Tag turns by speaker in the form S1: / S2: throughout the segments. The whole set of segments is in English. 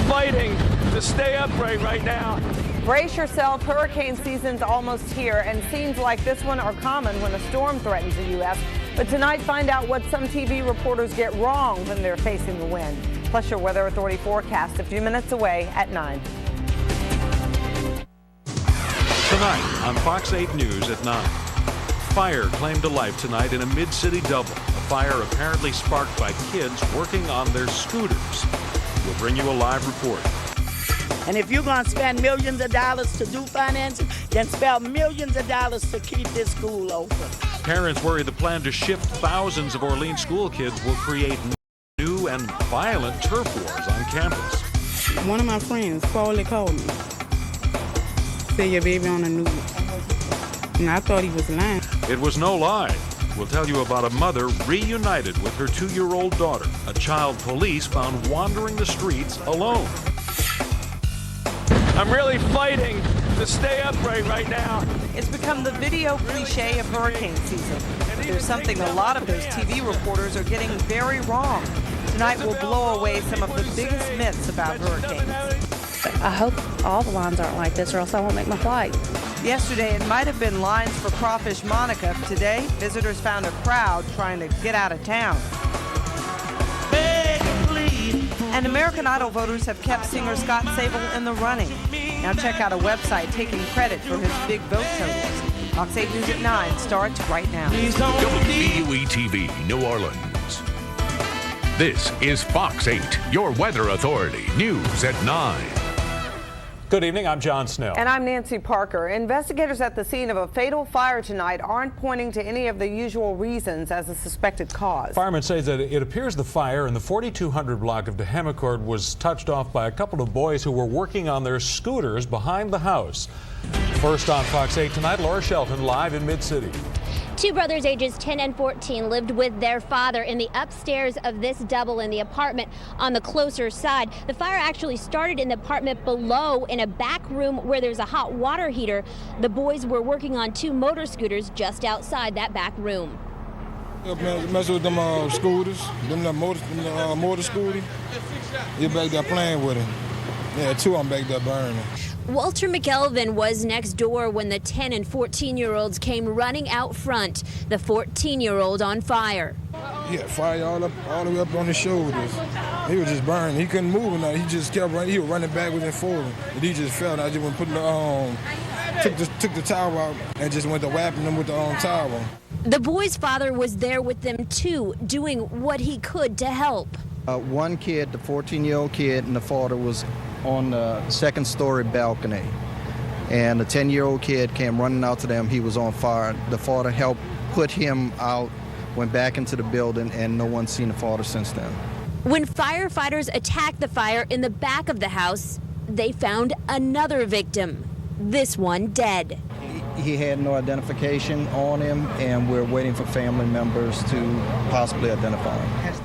S1: fighting to stay upright right now.
S2: Brace yourself, hurricane season's almost here, and scenes like this one are common when a storm threatens the U.S. But tonight, find out what some TV reporters get wrong when they're facing the wind. Plus your Weather Authority forecast a few minutes away at 9.
S3: Tonight on Fox 8 News at 9. Fire claimed to life tonight in a mid-city double. A fire apparently sparked by kids working on their scooters. We'll bring you a live report.
S4: And if you're going to spend millions of dollars to do financing, then spend millions of dollars to keep this school open.
S3: Parents worry the plan to shift thousands of Orleans school kids will create new and violent turf wars on campus.
S5: One of my friends, Paulie, called me. Said your baby on the news. And I thought he was lying.
S3: It was no lie. We'll tell you about a mother reunited with her 2-year-old daughter, a child police found wandering the streets alone.
S1: I'm really fighting to stay upright right now.
S2: It's become the video cliche of hurricane season. But there's something a lot of those TV reporters are getting very wrong. Tonight we'll blow away some of the biggest myths about hurricanes.
S6: I hope all the lines aren't like this, or else I won't make my flight.
S2: Yesterday, it might have been lines for Crawfish Monica. Today, visitors found a crowd trying to get out of town. And American Idol voters have kept singer Scott Sabol in the running. Now check out a website taking credit for his big vote totals. Fox 8 News at 9 starts right now.
S7: WVUE TV, New Orleans. This is Fox 8, your weather authority. News at 9.
S3: Good evening, I'm John Snell.
S2: And I'm Nancy Parker. Investigators at the scene of a fatal fire tonight aren't pointing to any of the usual reasons as a suspected cause.
S3: Firemen say that it appears the fire in the 4200 block of Dehemicourt was touched off by a couple of boys who were working on their scooters behind the house. First on Fox 8 tonight, Laura Shelton live in Mid-City.
S8: Two brothers ages 10 and 14 lived with their father in the upstairs of this double in the apartment on the closer side. The fire actually started in the apartment below in a back room where there's a hot water heater. The boys were working on 2 motor scooters just outside that back room.
S9: Mess with them scooters, them motor scooters. You're back there playing with them. Yeah, 2 of them back there burning.
S8: Walter McElvin was next door when the 10 and 14-year-olds came running out front. The 14-year-old on fire.
S9: Yeah, fire all the way up on his shoulders. He was just burning. He couldn't move or nothing. He just kept running. He was running backwards and forward. And he just fell. I just went putting took the towel out and just went to whapping him with the towel.
S8: The boy's father was there with them too, doing what he could to help.
S10: One kid, the 14-year-old kid, and the father was on the 2nd-story balcony, and the 10-year-old kid came running out to them. He was on fire. The father helped put him out, went back into the building, and no one's seen the father since then.
S8: When firefighters attacked the fire in the back of the house, they found another victim, this one dead.
S10: He had no identification on him, and we're waiting for family members to possibly identify him.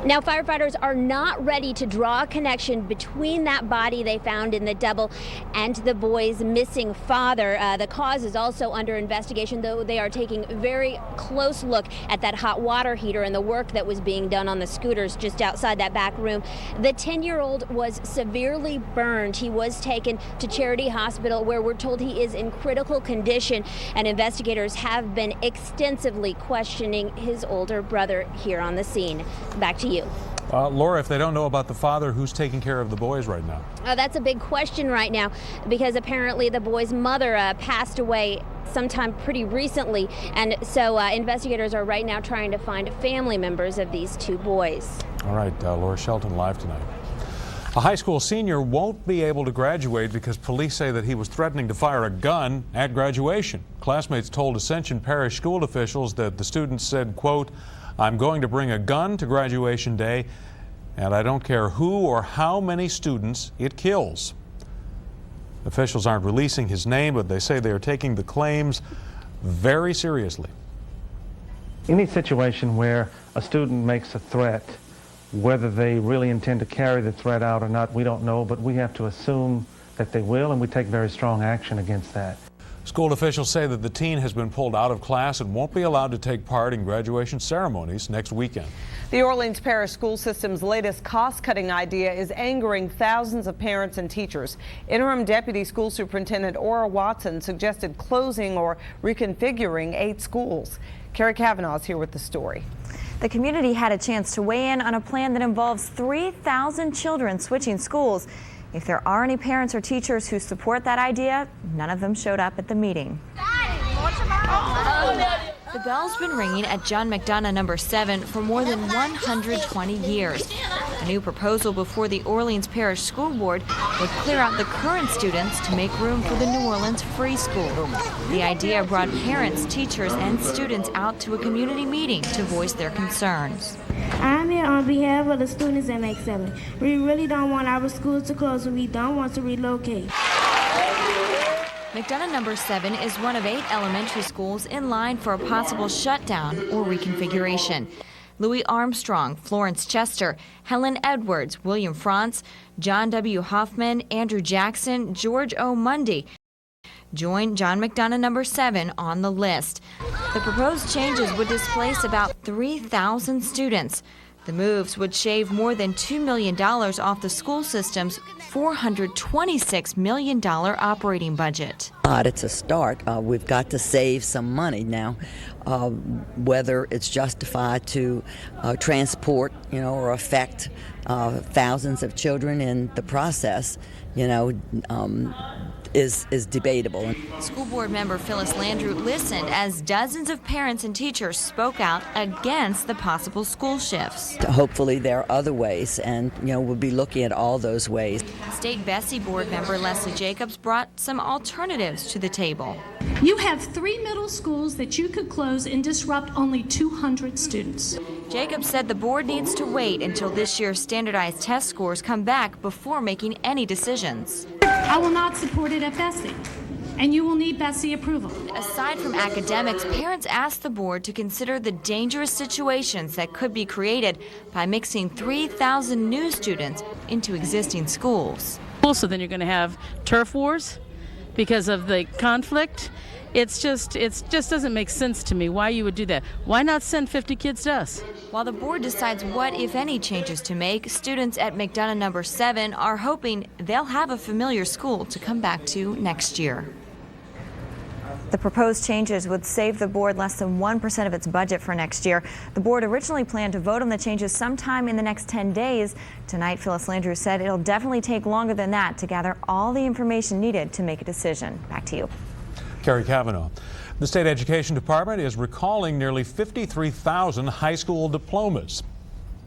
S8: Now, firefighters are not ready to draw a connection between that body they found in the double and the boy's missing father. The cause is also under investigation, though they are taking a very close look at that hot water heater and the work that was being done on the scooters just outside that back room. The 10-year-old was severely burned. He was taken to Charity Hospital, where we're told he is in critical condition, and investigators have been extensively questioning his older brother here on the scene. Back to you.
S3: Laura, if they don't know about the father, who's taking care of the boys right now?
S8: That's a big question right now, because apparently the boy's mother passed away sometime pretty recently, and so investigators are right now trying to find family members of these 2 boys.
S3: All right, Laura Shelton live tonight. A high school senior won't be able to graduate because police say that he was threatening to fire a gun at graduation. Classmates told Ascension Parish school officials that the student said, quote, "I'm going to bring a gun to graduation day, and I don't care who or how many students it kills." Officials aren't releasing his name, but they say they are taking the claims very seriously.
S11: Any situation where a student makes a threat, whether they really intend to carry the threat out or not, we don't know, but we have to assume that they will, and we take very strong action against that.
S3: School officials say that the teen has been pulled out of class and won't be allowed to take part in graduation ceremonies next weekend.
S2: The Orleans Parish School System's latest cost-cutting idea is angering thousands of parents and teachers. Interim Deputy School Superintendent Ora Watson suggested closing or reconfiguring 8 schools. Carrie Kavanaugh is here with the story.
S12: The community had a chance to weigh in on a plan that involves 3,000 children switching schools. If there are any parents or teachers who support that idea, none of them showed up at the meeting. The bell's been ringing at John McDonough No. 7 for more than 120 years. A new proposal before the Orleans Parish School Board would clear out the current students to make room for the New Orleans Free School. The idea brought parents, teachers, and students out to a community meeting to voice their concerns.
S13: I'm here on behalf of the students at Make 7. We really don't want our schools to close and we don't want to relocate.
S12: McDonough No. 7 is one of 8 elementary schools in line for a possible shutdown or reconfiguration. Louis Armstrong, Florence Chester, Helen Edwards, William Frantz, John W. Hoffman, Andrew Jackson, George O. Mundy join John McDonough No. 7 on the list. The proposed changes would displace about 3,000 students. The moves would shave more than $2 million off the school system's $426 million operating budget.
S14: It's a start. We've got to save some money now. Whether it's justified to transport, or affect thousands of children in the process, is debatable.
S12: School board member Phyllis Landrew listened as dozens of parents and teachers spoke out against the possible school shifts.
S14: Hopefully there are other ways, and we'll be looking at all those ways.
S12: State Bessie board member Leslie Jacobs brought some alternatives to the table.
S15: You have 3 middle schools that you could close and disrupt only 200 students.
S12: Jacobs said the board needs to wait until this year's standardized test scores come back before making any decisions.
S15: I will not support it at Bessie, and you will need Bessie approval.
S12: Aside from academics, parents asked the board to consider the dangerous situations that could be created by mixing 3,000 new students into existing schools.
S16: So then you're going to have turf wars because of the conflict. It just doesn't make sense to me why you would do that. Why not send 50 kids to us?
S12: While the board decides what, if any, changes to make, students at McDonough No. 7 are hoping they'll have a familiar school to come back to next year. The proposed changes would save the board less than 1% of its budget for next year. The board originally planned to vote on the changes sometime in the next 10 days. Tonight, Phyllis Landrew said it'll definitely take longer than that to gather all the information needed to make a decision. Back to you.
S3: Carrie Kavanaugh. The State Education Department is recalling nearly 53,000 high school diplomas.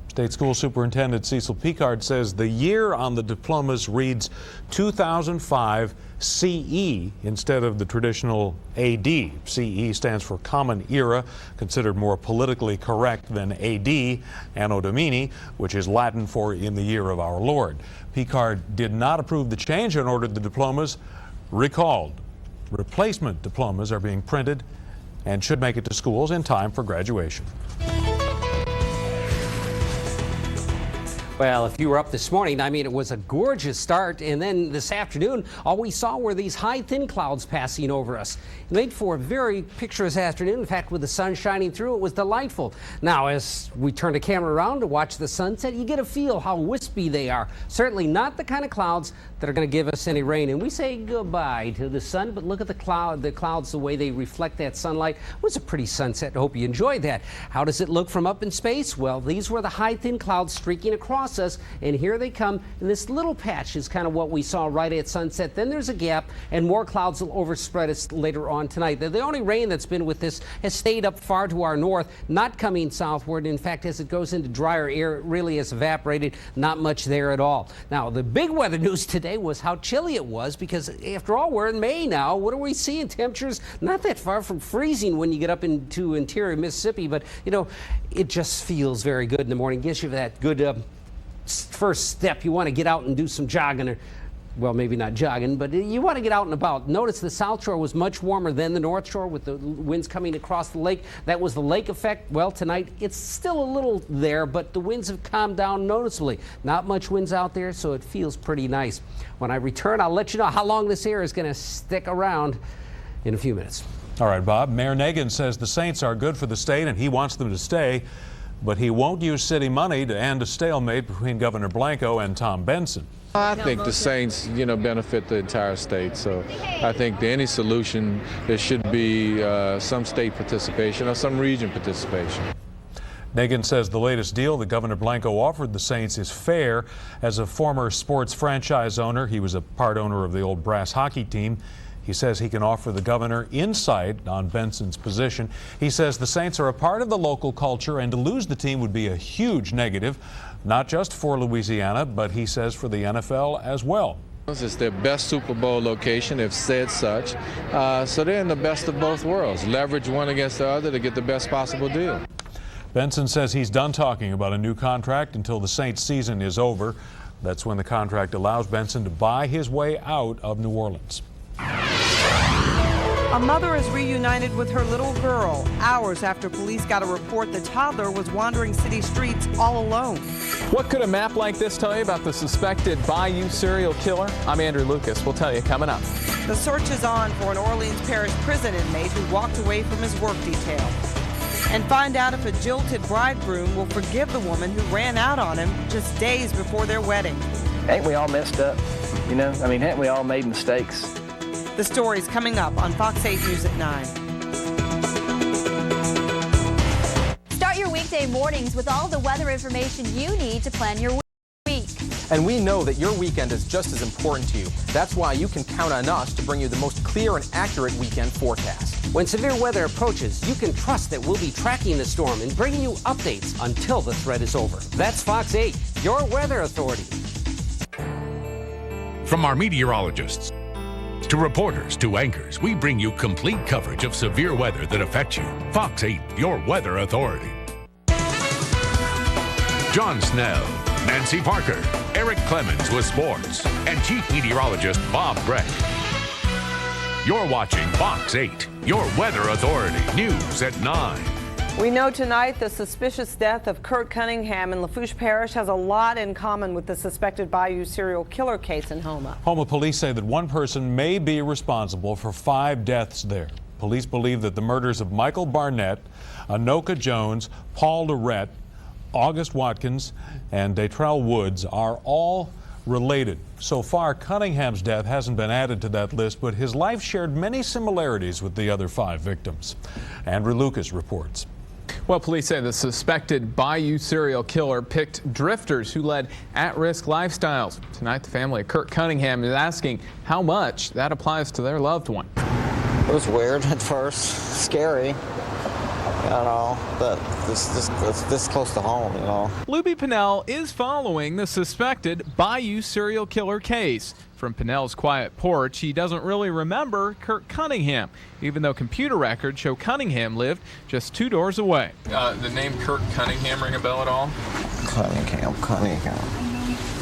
S3: State School Superintendent Cecil Picard says the year on the diplomas reads 2005 CE instead of the traditional AD. CE stands for Common Era, considered more politically correct than AD, Anno Domini, which is Latin for in the year of our Lord. Picard did not approve the change and ordered the diplomas recalled. Replacement diplomas are being printed and should make it to schools in time for graduation.
S17: Well, if you were up this morning, it was a gorgeous start, and then this afternoon, all we saw were these high, thin clouds passing over us. It made for a very picturesque afternoon. In fact, with the sun shining through, it was delightful. Now, as we turn the camera around to watch the sunset, you get a feel how wispy they are. Certainly not the kind of clouds that are going to give us any rain. And we say goodbye to the sun, but look at the clouds, the way they reflect that sunlight. It was a pretty sunset. I hope you enjoyed that. How does it look from up in space? Well, these were the high, thin clouds streaking across us, and here they come. And this little patch is kind of what we saw right at sunset. Then there's a gap, and more clouds will overspread us later on tonight. The only rain that's been with this has stayed up far to our north, not coming southward. In fact, as it goes into drier air, it really has evaporated. Not much there at all. Now, the big weather news today was how chilly it was, because after all, we're in May now. What are we seeing? Temperatures not that far from freezing when you get up into interior Mississippi, but it just feels very good in the morning. Gives you that good first step. You want to get out and do some jogging, or well, maybe not jogging, but you want to get out and about. Notice the South Shore was much warmer than the North Shore with the winds coming across the lake. That was the lake effect. Well, tonight it's still a little there, but the winds have calmed down noticeably. Not much winds out there, so it feels pretty nice. When I return, I'll let you know how long this air is going to stick around in a few minutes.
S3: All right, Bob. Mayor Nagin says the Saints are good for the state and he wants them to stay, but he won't use city money to end a stalemate between Governor Blanco and Tom Benson.
S18: I think the Saints, benefit the entire state. So I think any solution, there should be some state participation or some region participation.
S3: Nagin says the latest deal that Governor Blanco offered the Saints is fair. As a former sports franchise owner, he was a part owner of the old brass hockey team. He says he can offer the governor insight on Benson's position. He says the Saints are a part of the local culture, and to lose the team would be a huge negative, not just for Louisiana, but he says for the NFL as well.
S18: It's their best Super Bowl location, they've said such. So they're in the best of both worlds. Leverage one against the other to get the best possible deal.
S3: Benson says he's done talking about a new contract until the Saints season is over. That's when the contract allows Benson to buy his way out of New Orleans.
S2: A mother is reunited with her little girl hours after police got a report the toddler was wandering city streets all alone.
S19: What could a map like this tell you about the suspected Bayou serial killer? I'm Andrew Lucas. We'll tell you coming up.
S2: The search is on for an Orleans Parish prison inmate who walked away from his work detail. And find out if a jilted bridegroom will forgive the woman who ran out on him just days before their wedding.
S20: Ain't we all messed up? Haven't we all made mistakes?
S2: The story's coming up on Fox 8 News at 9.
S21: Start your weekday mornings with all the weather information you need to plan your week.
S19: And we know that your weekend is just as important to you. That's why you can count on us to bring you the most clear and accurate weekend forecast.
S17: When severe weather approaches, you can trust that we'll be tracking the storm and bringing you updates until the threat is over. That's Fox 8, your weather authority.
S7: From our meteorologists to reporters to anchors, we bring you complete coverage of severe weather that affects you. Fox 8, your weather authority. John Snell, Nancy Parker, Eric Clemens with sports, and Chief Meteorologist Bob Breck. You're watching Fox 8, your weather authority. News at 9.
S2: We know tonight the suspicious death of Kurt Cunningham in Lafourche Parish has a lot in common with the suspected Bayou serial killer case in Houma.
S3: Houma police say that one person may be responsible for 5 deaths there. Police believe that the murders of Michael Barnett, Anoka Jones, Paul Lorette, August Watkins, and Datrell Woods are all related. So far, Cunningham's death hasn't been added to that list, but his life shared many similarities with the other 5 victims. Andrew Lucas reports.
S19: Well, police say the suspected Bayou serial killer picked drifters who led at-risk lifestyles. Tonight, the family of Kurt Cunningham is asking how much that applies to their loved one.
S22: It was weird at first, scary, but this close to home,
S19: Luby Pinnell is following the suspected Bayou serial killer case. From Pinnell's quiet porch, he doesn't really remember Kurt Cunningham, even though computer records show Cunningham lived just 2 doors away. The name Kurt Cunningham ring a bell at all?
S22: Cunningham.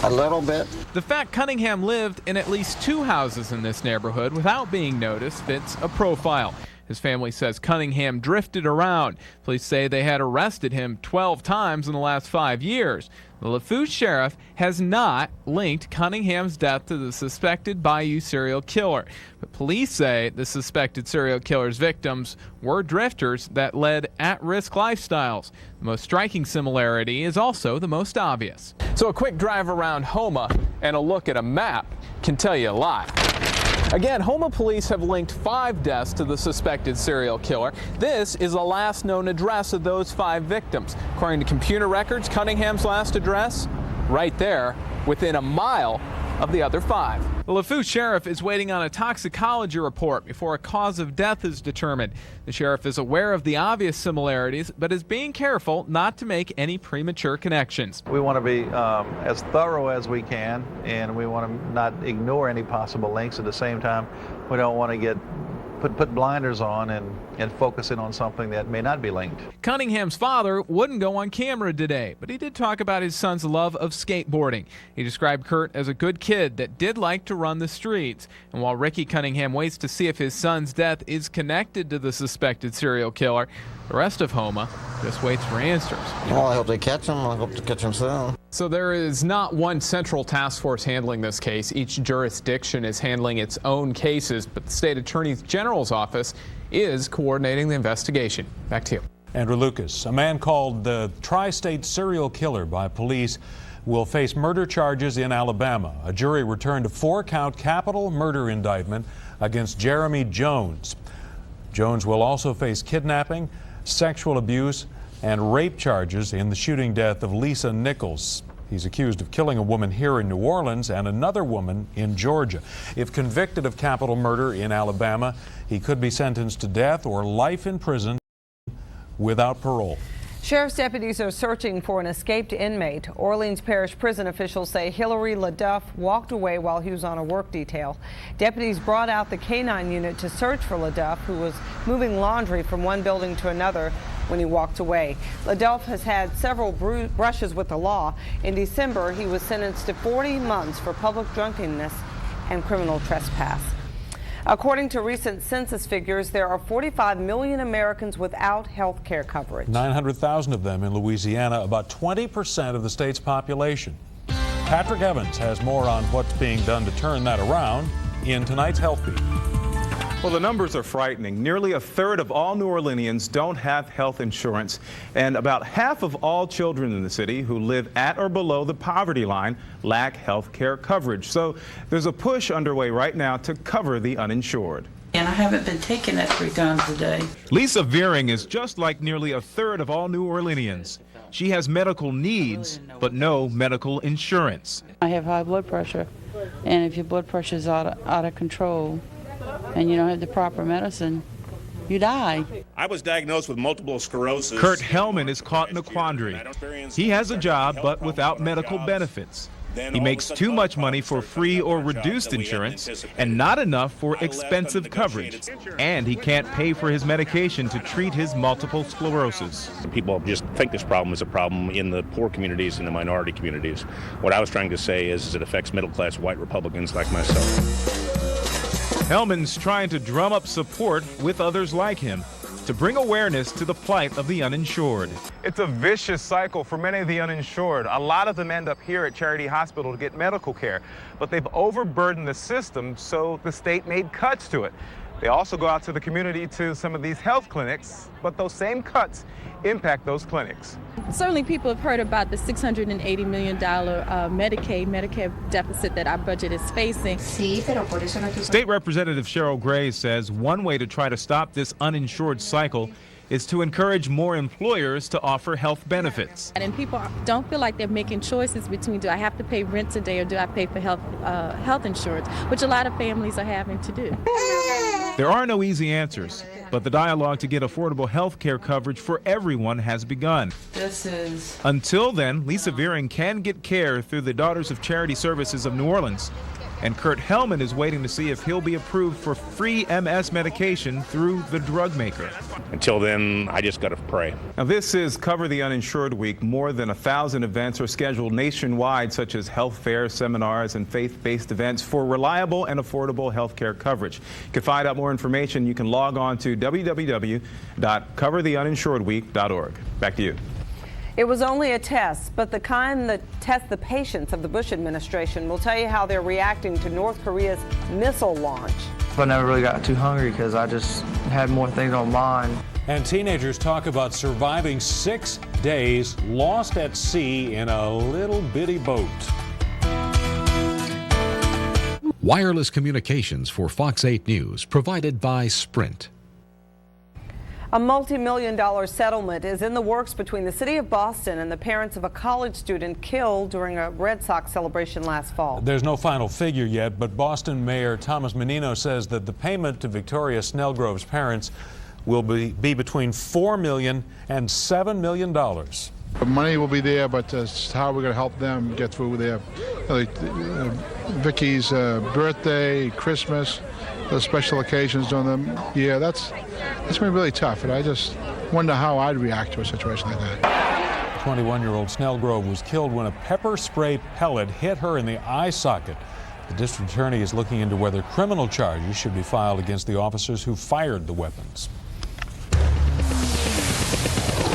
S22: A little bit.
S19: The fact Cunningham lived in at least 2 houses in this neighborhood without being noticed fits a profile. His family says Cunningham drifted around. Police say they had arrested him 12 times in the last 5 years. The Lafourche sheriff has not linked Cunningham's death to the suspected Bayou serial killer. But police say the suspected serial killer's victims were drifters that led at-risk lifestyles. The most striking similarity is also the most obvious. So a quick drive around Houma and a look at a map can tell you a lot. Again, Houma police have linked 5 deaths to the suspected serial killer. This is the last known address of those 5 victims. According to computer records, Cunningham's last address, right there, within a mile of the other 5. The Lafourche sheriff is waiting on a toxicology report before a cause of death is determined. The sheriff is aware of the obvious similarities, but is being careful not to make any premature connections.
S23: We want to be as thorough as we can, and we want to not ignore any possible links. At the same time, we don't want to put blinders on and focus in on something that may not be linked.
S19: Cunningham's father wouldn't go on camera today, but he did talk about his son's love of skateboarding. He described Kurt as a good kid that did like to run the streets. And while Ricky Cunningham waits to see if his son's death is connected to the suspected serial killer, The rest of Houma just waits for answers.
S22: Well, I hope they catch him. I hope to catch him soon.
S19: So there is not one central task force handling this case. Each jurisdiction is handling its own cases, but the state attorney general's office is coordinating the investigation. Back to you.
S3: Andrew Lucas. A man called the Tri-State Serial Killer by police will face murder charges in Alabama. A jury returned a 4-count capital murder indictment against Jeremy Jones. Jones will also face kidnapping, sexual abuse, and rape charges in the shooting death of Lisa Nichols. He's accused of killing a woman here in New Orleans and another woman in Georgia. If convicted of capital murder in Alabama, he could be sentenced to death or life in prison without parole.
S2: Sheriff's deputies are searching for an escaped inmate. Orleans Parish prison officials say Hillary LaDuff walked away while he was on a work detail. Deputies brought out the K-9 unit to search for LaDuff, who was moving laundry from one building to another when he walked away. LaDuff has had several brushes with the law. In December, he was sentenced to 40 months for public drunkenness and criminal trespass. According to recent census figures, there are 45 million Americans without health care coverage.
S3: 900,000 of them in Louisiana, about 20% of the state's population. Patrick Evans has more on what's being done to turn that around in tonight's Health Beat.
S1: Well, the numbers are frightening. Nearly a third of all New Orleanians don't have health insurance, and about half of all children in the city who live at or below the poverty line lack health care coverage. So there's a push underway right now to cover the uninsured.
S4: And I haven't been taking it 3 times a day.
S1: Lisa Veering is just like nearly a third of all New Orleanians. She has medical needs, but no medical insurance.
S4: I have high blood pressure, and if your blood pressure is out of control, and you don't have the proper medicine, you die.
S5: I was diagnosed with multiple sclerosis.
S1: Kurt Hellman is caught in a quandary. He has a job, but without medical benefits. He makes too much money for free or reduced insurance and not enough for expensive coverage. And he can't pay for his medication to treat his multiple sclerosis.
S5: People just think this problem is a problem in the poor communities and the minority communities. What I was trying to say is it affects middle-class white Republicans like myself.
S1: Hellman's trying to drum up support with others like him to bring awareness to the plight of the uninsured. It's a vicious cycle for many of the uninsured. A lot of them end up here at Charity Hospital to get medical care, but they've overburdened the system, so the state made cuts to it. They also go out to the community to some of these health clinics, but those same cuts impact those clinics.
S24: Certainly people have heard about the $680 million Medicare deficit that our budget is facing.
S1: State Representative Cheryl Gray says one way to try to stop this uninsured cycle is to encourage more employers to offer health benefits.
S24: And people don't feel like they're making choices between, do I have to pay rent today or do I pay for health insurance, which a lot of families are having to do.
S1: There are no easy answers, but the dialogue to get affordable health care coverage for everyone has begun. Until then, Lisa Veering can get care through the Daughters of Charity Services of New Orleans. And Kurt Hellman is waiting to see if he'll be approved for free MS medication through the drug maker.
S5: Until then, I just got to pray.
S1: Now, this is Cover the Uninsured Week. More than 1,000 events are scheduled nationwide, such as health fairs, seminars, and faith-based events for reliable and affordable health care coverage. You can find out more information. You can log on to www.covertheuninsuredweek.org. Back to you.
S2: It was only a test, but the kind that tests the patience of the Bush administration. Will tell you how they're reacting to North Korea's missile launch.
S25: I never really got too hungry because I just had more things on mind.
S3: And teenagers talk about surviving 6 days lost at sea in a little bitty boat.
S7: Wireless communications for Fox 8 News, provided by Sprint.
S2: A multi-million-dollar settlement is in the works between the city of Boston and the parents of a college student killed during a Red Sox celebration last fall.
S3: There's no final figure yet, but Boston Mayor Thomas Menino says that the payment to Victoria Snellgrove's parents will be between $4 million and $7 million.
S26: The money will be there, but how we're going to help them get through their Vicky's birthday, Christmas, those special occasions during them. Yeah, that's going to be really tough, and I just wonder how I'd react to a situation like that.
S3: 21-year-old Snellgrove was killed when a pepper spray pellet hit her in the eye socket. The district attorney is looking into whether criminal charges should be filed against the officers who fired the weapons.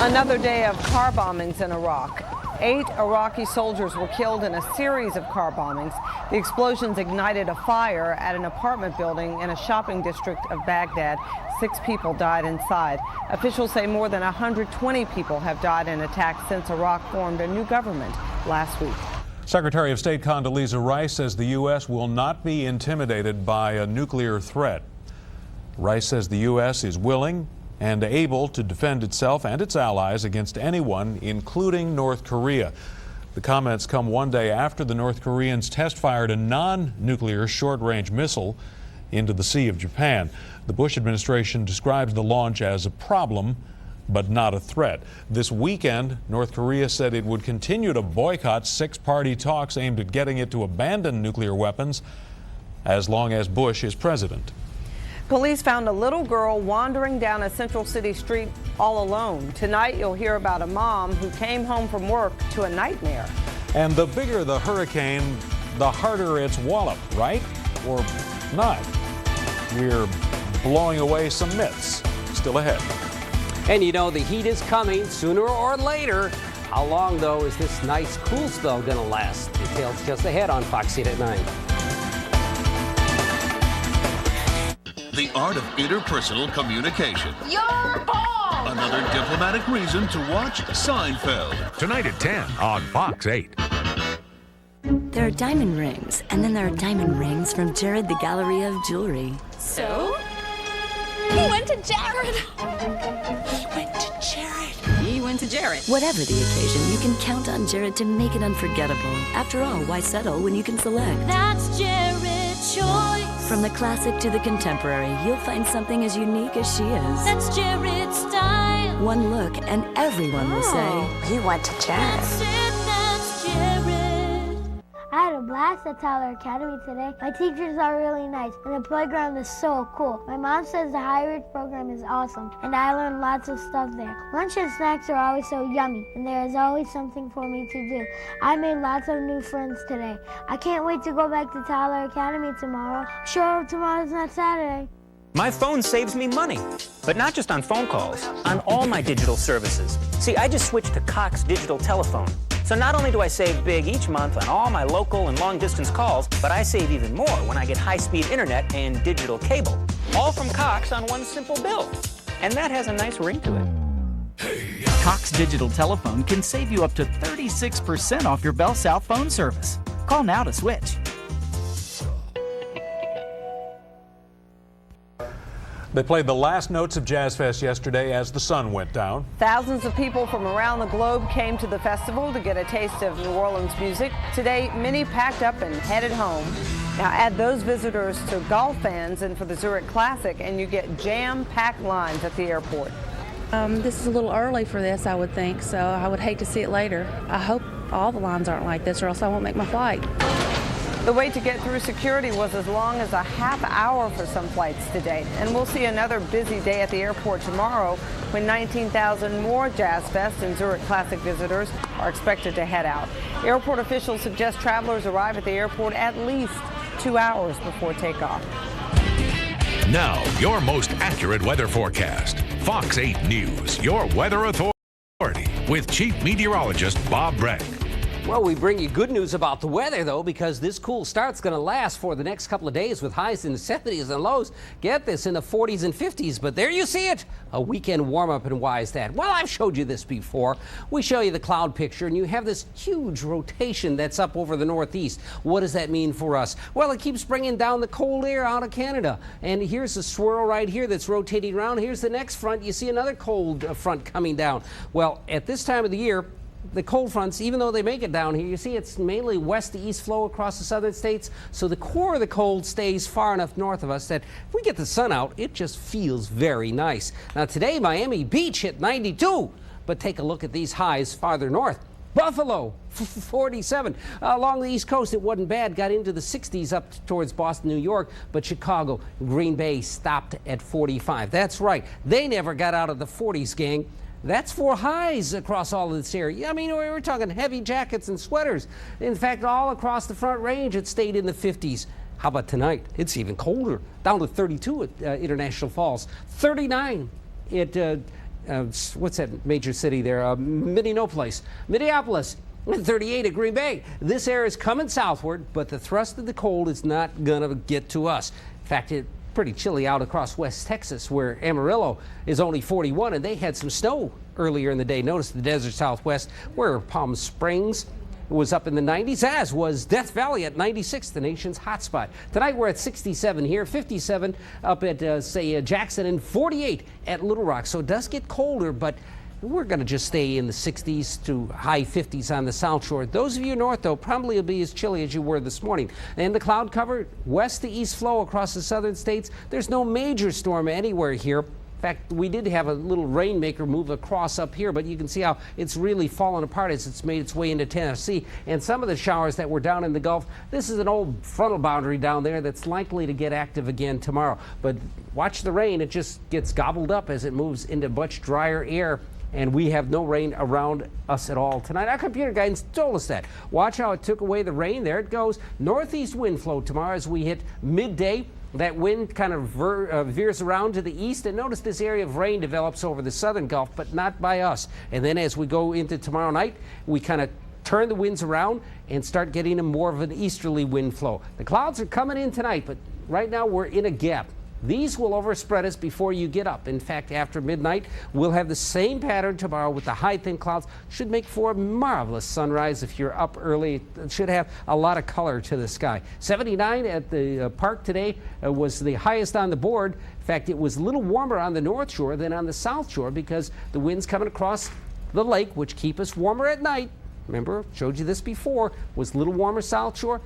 S2: Another day of car bombings in Iraq. 8 Iraqi soldiers were killed in a series of car bombings. The explosions ignited a fire at an apartment building in a shopping district of Baghdad. 6 people died inside. Officials say more than 120 people have died in attacks since Iraq formed a new government last week.
S3: Secretary of State Condoleezza Rice says the U.S. will not be intimidated by a nuclear threat. Rice says the U.S. is willing and able to defend itself and its allies against anyone, including North Korea. The comments come one day after the North Koreans test-fired a non-nuclear short-range missile into the Sea of Japan. The Bush administration describes the launch as a problem, but not a threat. This weekend, North Korea said it would continue to boycott 6-party talks aimed at getting it to abandon nuclear weapons as long as Bush is president.
S2: Police found a little girl wandering down a Central City street all alone. Tonight, you'll hear about a mom who came home from work to a nightmare.
S3: And the bigger the hurricane, the harder its wallop, right? Or not? We're blowing away some myths. Still ahead.
S17: And you know the heat is coming sooner or later. How long, though, is this nice cool spell going to last? Details just ahead on Fox 8 at 9.
S6: The art of interpersonal communication.
S21: Your ball!
S6: Another diplomatic reason to watch Seinfeld.
S7: Tonight at 10 on Fox 8.
S8: There are diamond rings, and then there are diamond rings from Jared the Gallery of Jewelry.
S21: So? He went to Jared!
S8: He went to Jared. He went to Jared. Whatever the occasion, you can count on Jared to make it unforgettable. After all, why settle when you can select?
S21: That's Jared's choice.
S8: From the classic to the contemporary, you'll find something as unique as she is.
S21: That's Jared's style.
S8: One look, and everyone will say,
S21: he went to Jared. That's Jared.
S9: I had a blast at Tyler Academy today. My teachers are really nice, and the playground is so cool. My mom says the High Ridge program is awesome, and I learned lots of stuff there. Lunch and snacks are always so yummy, and there is always something for me to do. I made lots of new friends today. I can't wait to go back to Tyler Academy tomorrow. Sure, tomorrow's not Saturday.
S10: My phone saves me money, but not just on phone calls, on all my digital services. See, I just switched to Cox Digital Telephone. So not only do I save big each month on all my local and long-distance calls, but I save even more when I get high-speed internet and digital cable. All from Cox on one simple bill. And that has a nice ring to it.
S11: Cox Digital Telephone can save you up to 36% off your Bell South phone service. Call now to switch.
S3: They played the last notes of Jazz Fest yesterday as the sun went down.
S2: Thousands of people from around the globe came to the festival to get a taste of New Orleans music. Today, many packed up and headed home. Now add those visitors to golf fans and for the Zurich Classic, and you get jam-packed lines at the airport.
S24: This is a little early for this, I would think, so I would hate to see it later. I hope all the lines aren't like this, or else I won't make my flight.
S2: The wait to get through security was as long as a half hour for some flights today. And we'll see another busy day at the airport tomorrow when 19,000 more Jazz Fest and Zurich Classic visitors are expected to head out. Airport officials suggest travelers arrive at the airport at least 2 hours before takeoff.
S7: Now, your most accurate weather forecast. Fox 8 News, your weather authority, with Chief Meteorologist Bob Breck.
S17: Well, we bring you good news about the weather, though, because this cool start's going to last for the next couple of days with highs in the 70s and lows. Get this, in the 40s and 50s. But there you see it, a weekend warm-up. And why is that? Well, I've showed you this before. We show you the cloud picture, and you have this huge rotation that's up over the northeast. What does that mean for us? Well, it keeps bringing down the cold air out of Canada. And here's a swirl right here that's rotating around. Here's the next front. You see another cold front coming down. Well, at this time of the year, the cold fronts, even though they make it down here, you see it's mainly west to east flow across the southern states. So the core of the cold stays far enough north of us that if we get the sun out, it just feels very nice. Now today, Miami Beach hit 92, but take a look at these highs farther north. Buffalo, 47. Along the East Coast, it wasn't bad. Got into the 60s up towards Boston, New York. But Chicago, Green Bay stopped at 45. That's right. They never got out of the 40s, gang. That's 4 highs across all of this area. I mean, we're talking heavy jackets and sweaters. In fact, all across the Front Range, it stayed in the 50s. How about tonight? It's even colder, down to 32 at International Falls, 39 at what's that major city there? Minneapolis. 38 at Green Bay. This air is coming southward, but the thrust of the cold is not going to get to us. In fact, it's pretty chilly out across West Texas, where Amarillo is only 41, and they had some snow earlier in the day. Notice the desert Southwest, where Palm Springs was up in the 90s, as was Death Valley at 96, the nation's hotspot. Tonight we're at 67 here, 57 up at, Jackson, and 48 at Little Rock. So it does get colder, but we're going to just stay in the 60s to high 50s on the South Shore. Those of you north, though, probably will be as chilly as you were this morning. And the cloud cover, west to east flow across the southern states. There's no major storm anywhere here. In fact, we did have a little rainmaker move across up here, but you can see how it's really fallen apart as it's made its way into Tennessee. And some of the showers that were down in the Gulf, this is an old frontal boundary down there that's likely to get active again tomorrow. But watch the rain. It just gets gobbled up as it moves into much drier air. And we have no rain around us at all tonight. Our computer guidance told us that. Watch how it took away the rain. There it goes. Northeast wind flow tomorrow as we hit midday. That wind kind of veers around to the east, and notice this area of rain develops over the southern Gulf, but not by us. And then as we go into tomorrow night, we kind of turn the winds around and start getting more of an easterly wind flow. The clouds are coming in tonight, but right now we're in a gap. These will overspread us before you get up. In fact, after midnight, we'll have the same pattern tomorrow with the high, thin clouds. Should make for a marvelous sunrise if you're up early. It should have a lot of color to the sky. 79 at the park today was the highest on the board. In fact, it was a little warmer on the North Shore than on the South Shore because the winds coming across the lake, which keep us warmer at night. Remember, showed you this before, was a little warmer South Shore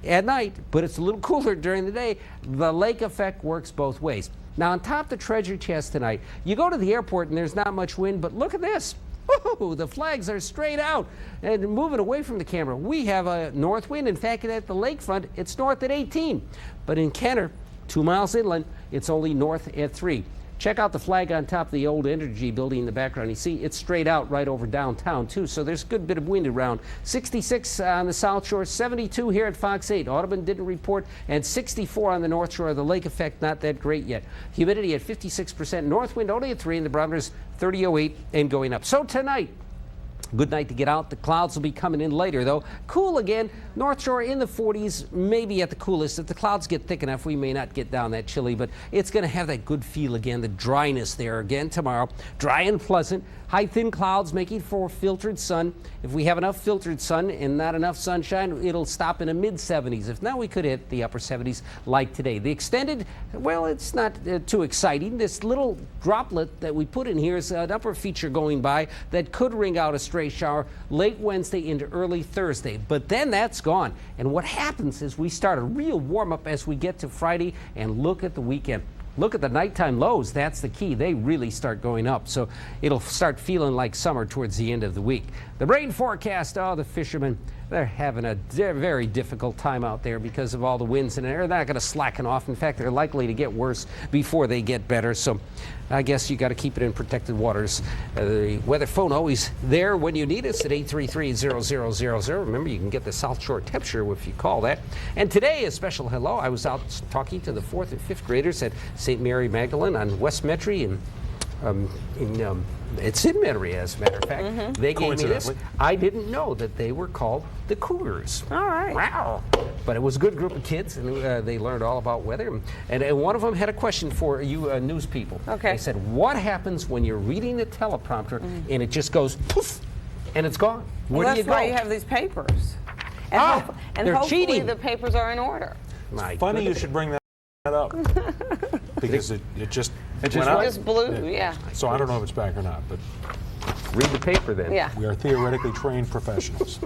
S17: at night, but it's a little cooler during the day. The lake effect works both ways. Now, on top of the treasure chest tonight, you go to the airport and there's not much wind, but look at this. Woo-hoo, the flags are straight out and moving away from the camera. We have a north wind. In fact, at the lakefront, it's north at 18. But in Kenner, 2 miles inland, it's only north at 3. Check out the flag on top of the old Energy building in the background. You see it's straight out right over downtown, too, so there's a good bit of wind around. 66 on the South Shore, 72 here at Fox 8. Audubon didn't report, and 64 on the North Shore. The lake effect not that great yet. Humidity at 56%. North wind only at 3, and the barometer's 30.08 and going up. So tonight, good night to get out. The clouds will be coming in later, though. Cool again. North Shore in the 40s, maybe at the coolest. If the clouds get thick enough, we may not get down that chilly, but it's going to have that good feel again, the dryness there again tomorrow. Dry and pleasant. High, thin clouds making for filtered sun. If we have enough filtered sun and not enough sunshine, it'll stop in the mid-70s. If not, we could hit the upper 70s like today. The extended, well, it's not too exciting. This little droplet that we put in here is an upper feature going by that could ring out a stray shower late Wednesday into early Thursday. But then that's gone. And what happens is we start a real warm-up as we get to Friday, and look at the weekend. Look at the nighttime lows. That's the key. They really start going up. So it'll start feeling like summer towards the end of the week. The rain forecast, oh, the fishermen, they're having a very difficult time out there because of all the winds, and they're not going to slacken off. In fact, they're likely to get worse before they get better. So I guess you got to keep it in protected waters. The weather phone always there when you need us at 833-0000. Remember, you can get the South Shore temperature if you call that. And today, a special hello. I was out talking to the 4th and 5th graders at St. Mary Magdalene on West Metry, and it's in Metairie, as a matter of fact. They gave me this. I didn't know that they were called the Cougars.
S2: All right.
S17: Wow. But it was a good group of kids, and they learned all about weather. And one of them had a question for you news people.
S2: Okay.
S17: They said, what happens when you're reading the teleprompter and it just goes poof, and it's gone? Where do you go?
S2: That's why you have these papers. And,
S17: they're
S2: hopefully
S17: cheating.
S2: The papers are in order.
S3: Funny you should bring that up. Because it just went out.
S2: Just blew, yeah.
S3: So I don't know if it's back or not, but
S17: read the paper then.
S2: Yeah.
S3: We are theoretically trained professionals.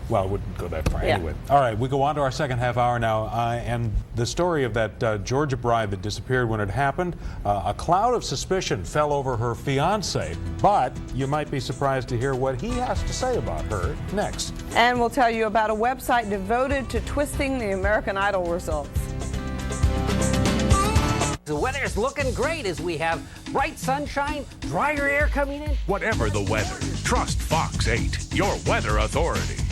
S3: Well, it wouldn't go that far
S2: Yeah.
S3: anyway. All right, we go on to our second half hour now, and the story of that Georgia bride that disappeared when it happened. A cloud of suspicion fell over her fiancé, but you might be surprised to hear what he has to say about her next.
S2: And we'll tell you about a website devoted to twisting the American Idol results.
S17: The weather's looking great as we have bright sunshine, drier air coming in.
S7: Whatever the weather, trust Fox 8, your weather authority.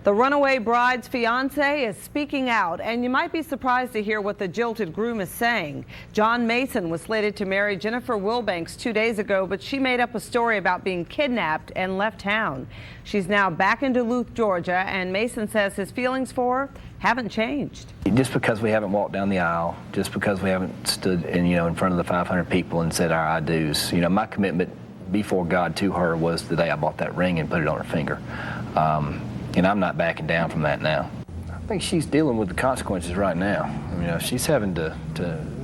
S2: The runaway bride's fiance is speaking out, and you might be surprised to hear what the jilted groom is saying. John Mason was slated to marry Jennifer Wilbanks 2 days ago, but she made up a story about being kidnapped and left town. She's now back in Duluth, Georgia, and Mason says his feelings for her haven't changed.
S20: Just because we haven't walked down the aisle, just because we haven't stood in front of the 500 people and said our I do's, my commitment before God to her was the day I bought that ring and put it on her finger. And I'm not backing down from that now. I think she's dealing with the consequences right now. She's having to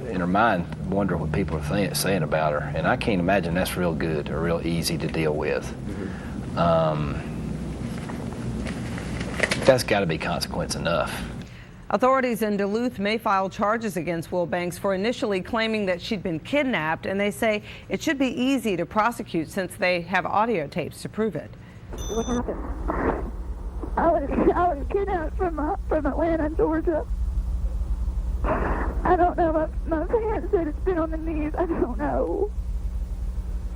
S20: in her mind, wonder what people are saying about her. And I can't imagine that's real good or real easy to deal with. That's got to be consequence enough.
S2: Authorities in Duluth may file charges against Wilbanks for initially claiming that she'd been kidnapped, and they say it should be easy to prosecute since they have audio tapes to prove it.
S12: What happened? I was kidnapped from Atlanta, Georgia. I don't know. My parents said it's been on the news. I don't know.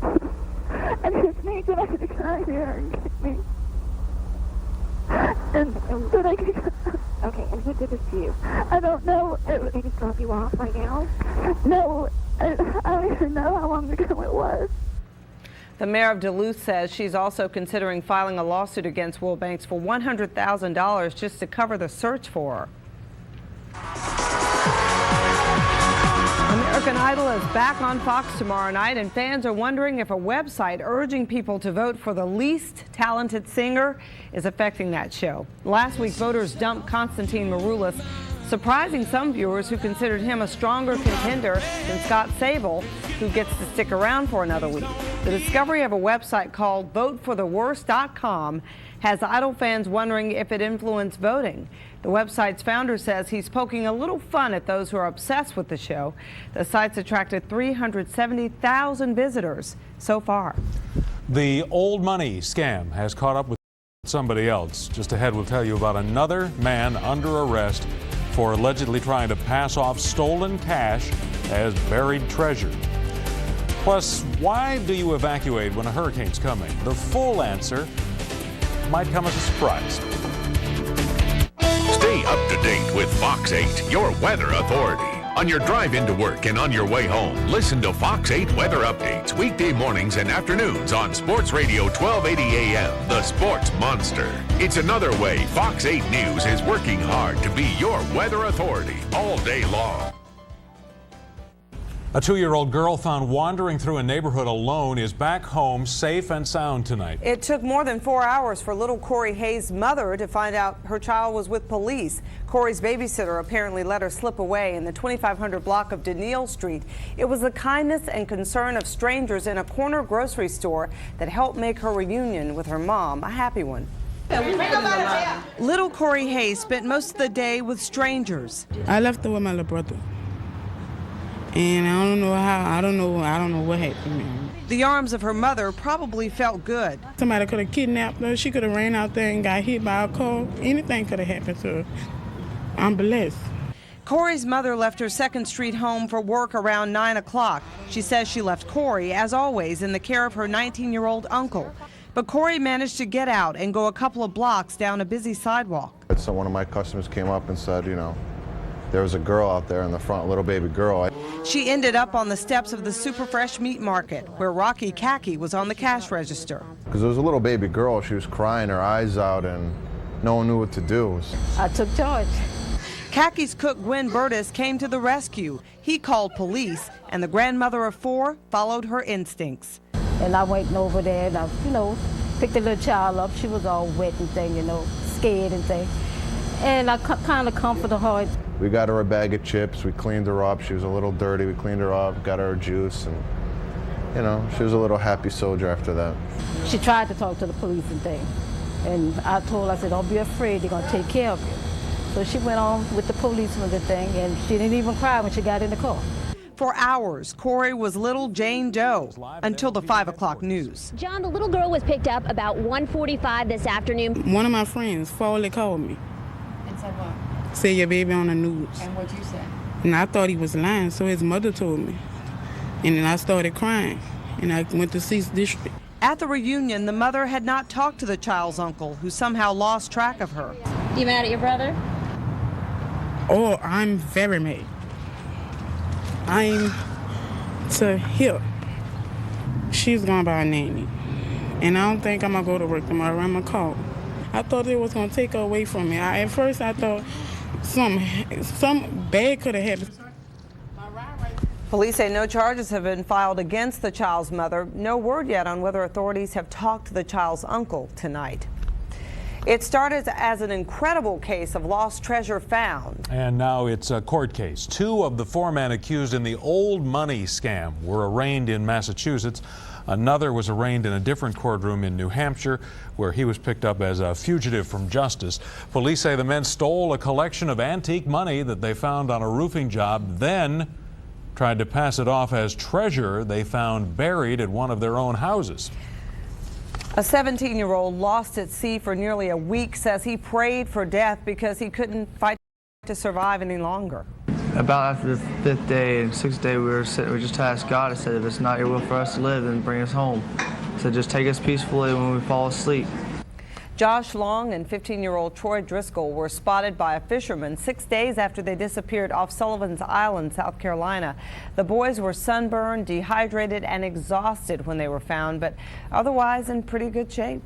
S12: I just need somebody to come here and get me. And so they could. Okay, and who did this to you? I don't know. They just drop you off right now? No, I don't even know how long ago it was.
S2: The mayor of Duluth says she's also considering filing a lawsuit against Wilbanks for $100,000 just to cover the search for her. American Idol is back on Fox tomorrow night, and fans are wondering if a website urging people to vote for the least talented singer is affecting that show. Last week, voters dumped Konstantin Maroulis, surprising some viewers who considered him a stronger contender than Scott Sable, who gets to stick around for another week. The discovery of a website called votefortheworst.com has Idol fans wondering if it influenced voting. The website's founder says he's poking a little fun at those who are obsessed with the show. The site's attracted 370,000 visitors so far.
S3: The old money scam has caught up with somebody else. Just ahead, we'll tell you about another man under arrest for allegedly trying to pass off stolen cash as buried treasure. Plus, why do you evacuate when a hurricane's coming? The full answer might come as a surprise.
S7: Stay up to date with Fox 8, your weather authority. On your drive into work and on your way home, listen to Fox 8 weather updates weekday mornings and afternoons on Sports Radio 1280 AM, the Sports Monster. It's another way Fox 8 News is working hard to be your weather authority all day long.
S3: A 2-year-old girl found wandering through a neighborhood alone is back home safe and sound tonight.
S2: It took more than 4 hours for little Corey Hayes' mother to find out her child was with police. Corey's babysitter apparently let her slip away in the 2500 block of Daniel Street. It was the kindness and concern of strangers in a corner grocery store that helped make her reunion with her mom a happy one. Little Corey Hayes spent most of the day with strangers.
S13: I left her with my little brother. And I don't know how, I don't know what happened.
S2: The arms of her mother probably felt good.
S13: Somebody could have kidnapped her. She could have ran out there and got hit by a car. Anything could have happened to her. I'm blessed.
S2: Corey's mother left her 2nd Street home for work around 9 o'clock. She says she left Corey, as always, in the care of her 19-year-old uncle. But Corey managed to get out and go a couple of blocks down a busy sidewalk.
S14: So one of my customers came up and said, there was a girl out there in the front, a little baby girl.
S2: She ended up on the steps of the Super Fresh Meat Market, where Rocky Khaki was on the cash register.
S14: Because there was a little baby girl, she was crying her eyes out, and no one knew what to do.
S15: I took charge.
S2: Khaki's cook Gwen Burtis came to the rescue. He called police, and the grandmother of 4 followed her instincts.
S15: And I went over there and I, picked the little child up. She was all wet and scared and thing. And I kind of comforted her.
S14: We got her a bag of chips, we cleaned her up. She was a little dirty, we cleaned her up, got her a juice, and she was a little happy soldier after that.
S15: She tried to talk to the police and thing. And I told her, I said, don't be afraid, they're gonna take care of you. So she went on with the policeman and thing, and she didn't even cry when she got in the car.
S2: For hours, Corey was little Jane Doe until the 5 o'clock news.
S16: John, the little girl was picked up about 1:45 this afternoon.
S13: One of my friends, Foley, called me.
S16: And said what?
S13: Said your baby on the news.
S16: And what'd you say?
S13: And I thought he was lying, so his mother told me. And then I started crying, and I went to 6th District.
S2: At the reunion, the mother had not talked to the child's uncle, who somehow lost track of her.
S21: You mad at your brother?
S13: Oh, I'm very mad. I'm to hip. She's gone by a nanny. And I don't think I'm going to go to work tomorrow. I'm going to call. I thought it was going to take her away from me. At first, I thought some bad could have happened.
S2: Police say no charges have been filed against the child's mother. No word yet on whether authorities have talked to the child's uncle tonight. It started as an incredible case of lost treasure found.
S3: And now it's a court case. 2 of the 4 men accused in the old money scam were arraigned in Massachusetts. Another was arraigned in a different courtroom in New Hampshire, where he was picked up as a fugitive from justice. Police say the men stole a collection of antique money that they found on a roofing job, then tried to pass it off as treasure they found buried at one of their own houses.
S2: A 17-year-old lost at sea for nearly a week says he prayed for death because he couldn't fight to survive any longer.
S25: About after the 5th day and 6th day, we just asked God. I said, if it's not your will for us to live, then bring us home. I said, just take us peacefully when we fall asleep.
S2: Josh Long and 15-year-old Troy Driscoll were spotted by a fisherman 6 days after they disappeared off Sullivan's Island, South Carolina. The boys were sunburned, dehydrated, and exhausted when they were found, but otherwise in pretty good shape.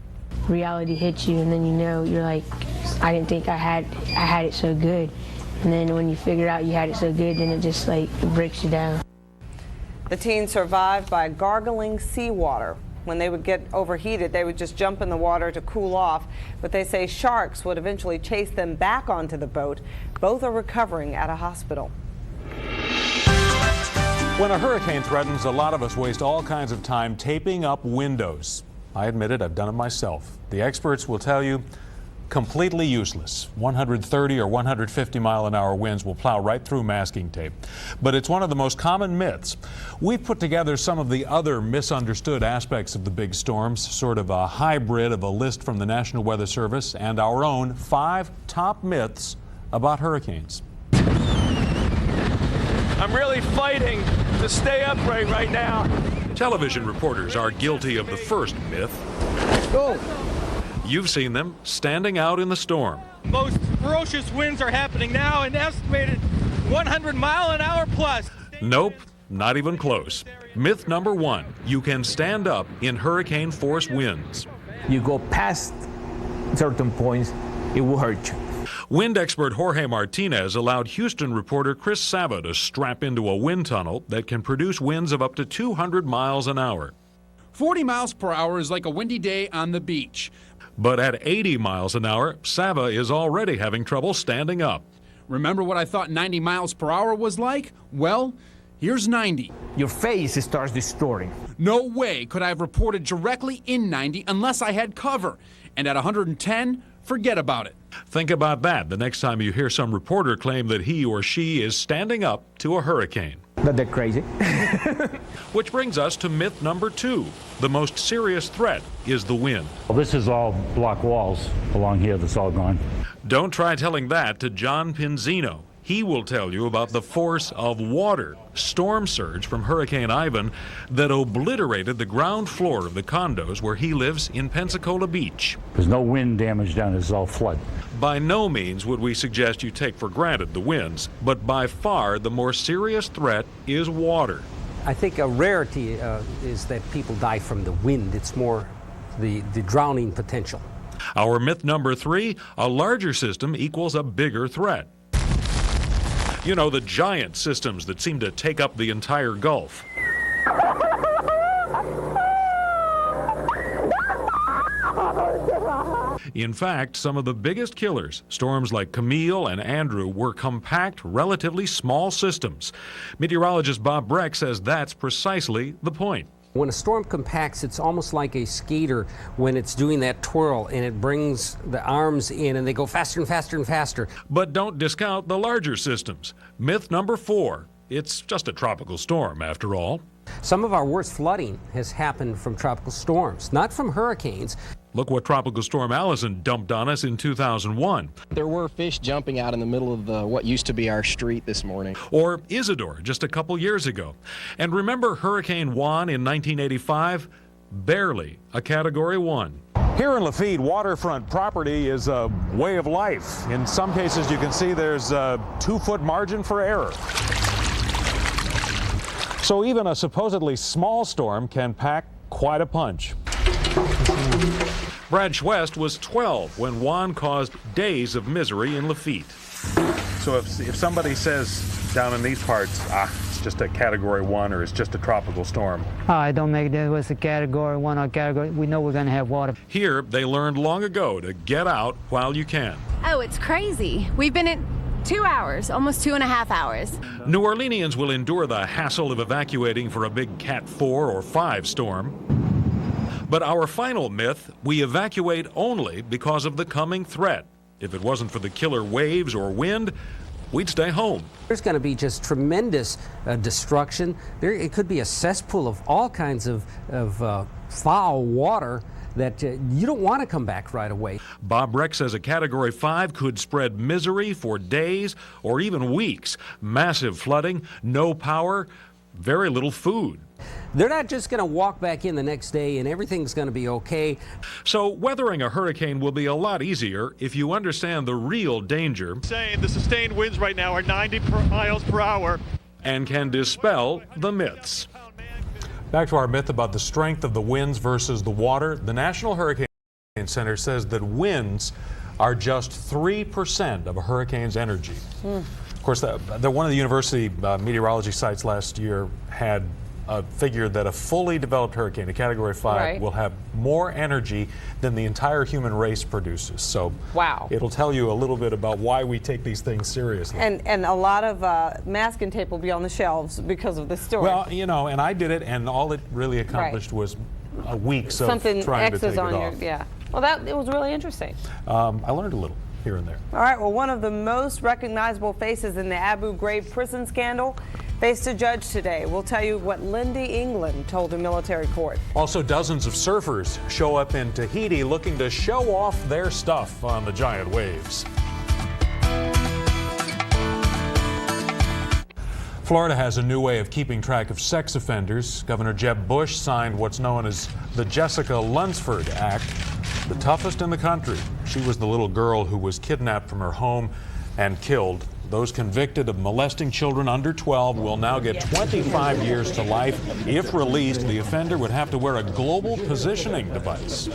S4: Reality hits you, and then you're like, I didn't think I had it so good. And then when you figure out you had it so good, then it just it breaks you down.
S2: The teens survived by gargling seawater. When they would get overheated, they would just jump in the water to cool off. But they say sharks would eventually chase them back onto the boat. Both are recovering at a hospital.
S3: When a hurricane threatens, a lot of us waste all kinds of time taping up windows. I admit it, I've done it myself. The experts will tell you, completely useless. 130 or 150 mile an hour winds will plow right through masking tape. But it's one of the most common myths. We've put together some of the other misunderstood aspects of the big storms, sort of a hybrid of a list from the National Weather Service and our own 5 top myths about hurricanes.
S5: I'm really fighting to stay upright right now.
S3: Television reporters are guilty of the first myth.
S5: Go.
S3: You've seen them standing out in the storm.
S5: Most ferocious winds are happening now, an estimated 100 mile an hour plus.
S3: Nope, not even close. Myth number 1, you can stand up in hurricane force winds.
S18: You go past certain points, it will hurt you.
S3: Wind expert Jorge Martinez allowed Houston reporter Chris Sava to strap into a wind tunnel that can produce winds of up to 200 miles an hour.
S19: 40 miles per hour is like a windy day on the beach.
S3: But at 80 miles an hour, Sava is already having trouble standing up.
S19: Remember what I thought 90 miles per hour was like? Well, here's 90.
S18: Your face starts distorting.
S19: No way could I have reported directly in 90 unless I had cover. And at 110, forget about it.
S3: Think about that the next time you hear some reporter claim that he or she is standing up to a hurricane.
S18: Not that crazy.
S3: Which brings us to myth number 2. The most serious threat is the wind.
S22: Well, this is all block walls along here that's all gone.
S3: Don't try telling that to John Pinzino. He will tell you about the force of water, storm surge from Hurricane Ivan, that obliterated the ground floor of the condos where he lives in Pensacola Beach.
S22: There's no wind damage down there, it's all flood.
S3: By no means would we suggest you take for granted the winds, but by far the more serious threat is water.
S17: I think a rarity is that people die from the wind. It's more the drowning potential.
S3: Our myth number 3, a larger system equals a bigger threat. You know, the giant systems that seem to take up the entire Gulf. In fact, some of the biggest killers, storms like Camille and Andrew, were compact, relatively small systems. Meteorologist Bob Breck says that's precisely the point.
S17: When a storm compacts, it's almost like a skater when it's doing that twirl and it brings the arms in and they go faster and faster and faster.
S3: But don't discount the larger systems. Myth number 4, it's just a tropical storm after all.
S17: Some of our worst flooding has happened from tropical storms, not from hurricanes.
S3: Look what Tropical Storm Allison dumped on us in 2001.
S23: There were fish jumping out in the middle of what used to be our street this morning.
S3: Or Isidore just a couple years ago. And remember Hurricane Juan in 1985? barely a Category 1. Here in Lafitte, waterfront property is a way of life. In some cases, you can see there's a 2-foot margin for error. So even a supposedly small storm can pack quite a punch. Brad Schwest was 12 when Juan caused days of misery in Lafitte. So if somebody says down in these parts, it's just a Category 1 or it's just a tropical storm.
S1: I don't make it was a Category 1 or Category. We know we're going to have water.
S3: Here, they learned long ago to get out while you can.
S6: Oh, it's crazy. We've been in 2 hours, almost 2.5 hours.
S3: New Orleanians will endure the hassle of evacuating for a big Cat 4 or 5 storm. But our final myth, we evacuate only because of the coming threat. If it wasn't for the killer waves or wind, we'd stay home.
S17: There's going to be just tremendous destruction. It could be a cesspool of all kinds of foul water that you don't want to come back right away.
S3: Bob Breck says a Category 5 could spread misery for days or even weeks. Massive flooding, no power, very little food.
S17: They're not just going to walk back in the next day and everything's going to be okay.
S3: So weathering a hurricane will be a lot easier if you understand the real danger.
S5: Saying the sustained winds right now are 90 miles per hour.
S3: And can dispel the myths. Back to our myth about the strength of the winds versus the water. The National Hurricane Center says that winds are just 3% of a hurricane's energy. Of course, one of the university meteorology sites last year had figured that a fully developed hurricane, a Category 5, will have more energy than the entire human race produces. So
S2: wow,
S3: it'll tell you a little bit about why we take these things seriously.
S2: And a lot of masking tape will be on the shelves because of this story.
S3: Well, you know, and I did it, and all it really accomplished was weeks of trying to take it off.
S2: Yeah. Well, it was really interesting.
S3: I learned a little here and there.
S2: All right. Well, one of the most recognizable faces in the Abu Ghraib prison scandal faced a judge today. We'll tell you what Lindy England told a military court.
S3: Also, dozens of surfers show up in Tahiti looking to show off their stuff on the giant waves. Florida has a new way of keeping track of sex offenders. Governor Jeb Bush signed what's known as the Jessica Lunsford Act, the toughest in the country. She was the little girl who was kidnapped from her home and killed. Those convicted of molesting children under 12 will now get 25 years to life. If released, the offender would have to wear a global positioning device.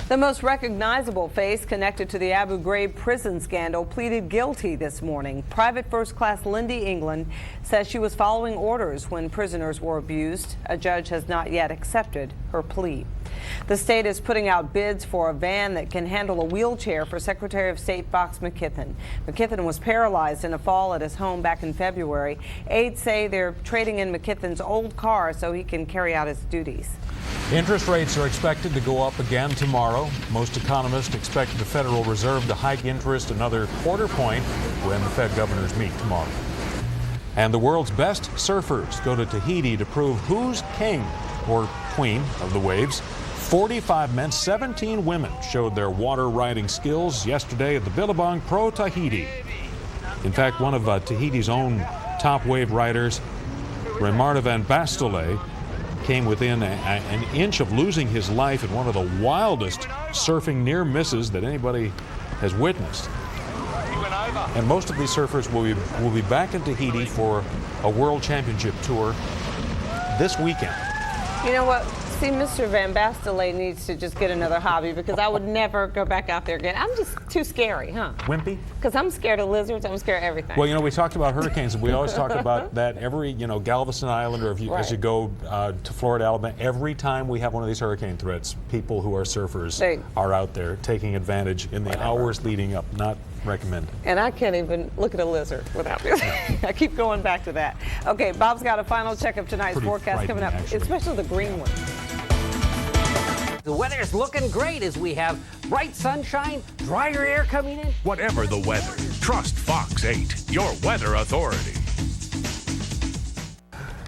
S2: The most recognizable face connected to the Abu Ghraib prison scandal pleaded guilty this morning. Private First Class Lindy England says she was following orders when prisoners were abused. A judge has not yet accepted her plea. The state is putting out bids for a van that can handle a wheelchair for Secretary of State Fox McKithen. McKithen was paralyzed in a fall at his home back in February. Aides say they're trading in McKithen's old car so he can carry out his duties.
S3: Interest rates are expected to go up again tomorrow. Most economists expect the Federal Reserve to hike interest another quarter point when the Fed governors meet tomorrow. And the world's best surfers go to Tahiti to prove who's king or queen of the waves. 45 men, 17 women showed their water riding skills yesterday at the Billabong Pro Tahiti. In fact, one of Tahiti's own top wave riders, Raymar van Bastelet, came within an inch of losing his life in one of the wildest surfing near misses that anybody has witnessed. And most of these surfers will be back in Tahiti for a World Championship tour this weekend.
S2: You know what? See, Mr. Van Bastelet needs to just get another hobby because I would never go back out there again. I'm just too scary, huh?
S3: Wimpy?
S2: Because I'm scared of lizards. I'm scared of everything.
S3: Well, you know, we talked about hurricanes, and we always talk about that every, Galveston Island, or as you go to Florida, Alabama, every time we have one of these hurricane threats, people who are surfers are out there taking advantage in the hours leading up. Not recommended.
S2: And I can't even look at a lizard without this. I keep going back to that. Okay, Bob's got a final check of tonight's forecast coming up, especially the green one.
S17: The weather's looking great as we have bright sunshine, drier air coming in.
S7: Whatever the weather, trust Fox 8, your weather authority.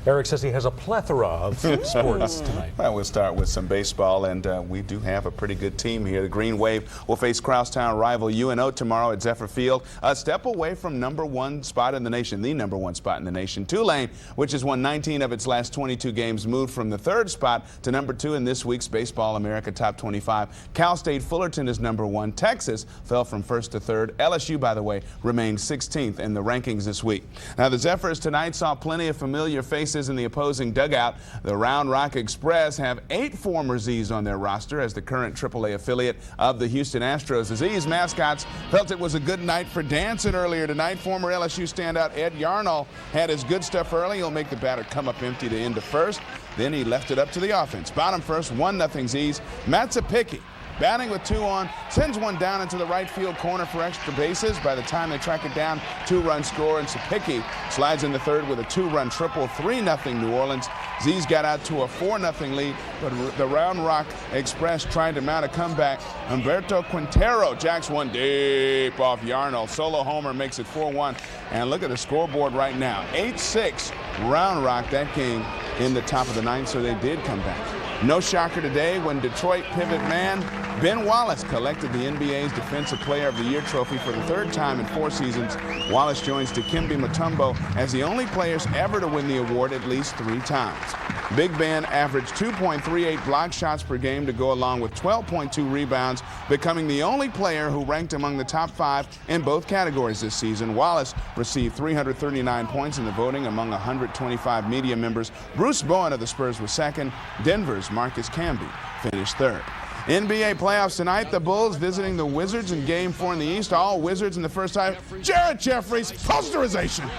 S3: Eric says he has a plethora of sports tonight.
S8: Well, we'll start with some baseball, and we do have a pretty good team here. The Green Wave will face Crosstown rival UNO tomorrow at Zephyr Field, a step away from number one spot in the nation, the number one spot in the nation. Tulane, which has won 19 of its last 22 games, moved from the third spot to number 2 in this week's Baseball America Top 25. Cal State Fullerton is number 1. Texas fell from first to third. LSU, by the way, remained 16th in the rankings this week. Now, the Zephyrs tonight saw plenty of familiar faces in the opposing dugout. The Round Rock Express have 8 former Z's on their roster as the current AAA affiliate of the Houston Astros. The Z's mascots felt it was a good night for dancing earlier tonight. Former LSU standout Ed Yarnall had his good stuff early. He'll make the batter come up empty to end the first. Then he left it up to the offense. Bottom first, 1-0 Z's. Matt Zapicki, batting with 2 on, sends one down into the right field corner for extra bases. By the time they track it down, 2-run score, and Zapicki slides in the third with a 2-run triple, 3-0 New Orleans. Z's got out to a 4-0 lead, but the Round Rock Express tried to mount a comeback. Humberto Quintero jacks one deep off Yarnall. Solo homer makes it 4-1. And look at the scoreboard right now. 8-6 Round Rock, that game in the top of the 9th, so they did come back. No shocker today when Detroit pivot man Ben Wallace collected the NBA's Defensive Player of the Year trophy for the 3rd time in 4 seasons. Wallace joins Dikembe Mutombo as the only players ever to win the award at least 3 times. Big Ben averaged 2.38 block shots per game to go along with 12.2 rebounds, becoming the only player who ranked among the top 5 in both categories this season. Wallace received 339 points in the voting among 125 media members. Bruce Bowen of the Spurs was 2nd. Denver's Marcus Camby finished 3rd. NBA playoffs tonight. The Bulls visiting the Wizards in Game 4 in the East. All Wizards in the first time. Jared Jeffries, posterization.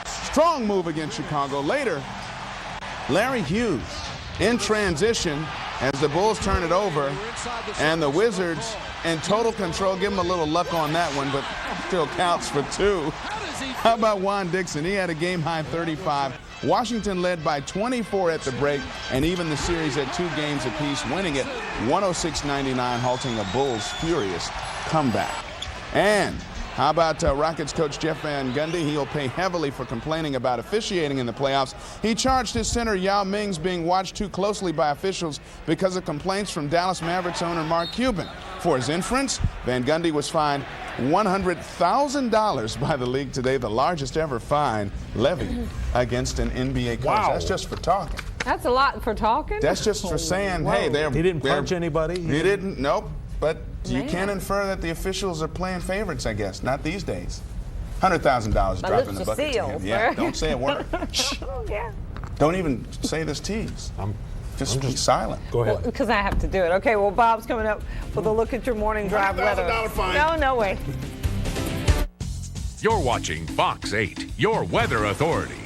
S8: Strong move against Chicago. Later, Larry Hughes in transition as the Bulls turn it over, and the Wizards in total control. Give them a little luck on that one, but still counts for 2. How about Juan Dixon? He had a game-high 35. Washington led by 24 at the break, and even the series at 2 games apiece, winning it 106-99, halting a Bulls' furious comeback. And how about Rockets coach Jeff Van Gundy? He'll pay heavily for complaining about officiating in the playoffs. He charged his center Yao Ming's being watched too closely by officials because of complaints from Dallas Mavericks owner Mark Cuban. For his inference, Van Gundy was fined $100,000 by the league today, the largest ever fine levied against an NBA coach. Wow. That's just for talking.
S2: That's a lot for talking.
S8: That's just for saying, hey,
S3: he didn't punch anybody.
S8: He didn't. Nope. But you can infer that the officials are playing favorites, I guess. Not these days. $100,000 drop in the bucket to him. Yeah, don't say a word.
S2: Yeah.
S8: Don't even say this tease. Just be silent.
S3: Go ahead.
S2: Because I have to do it. Okay, well, Bob's coming up with a look at your morning drive weather.
S8: Fine.
S2: No way.
S7: You're watching Fox 8, your weather authority.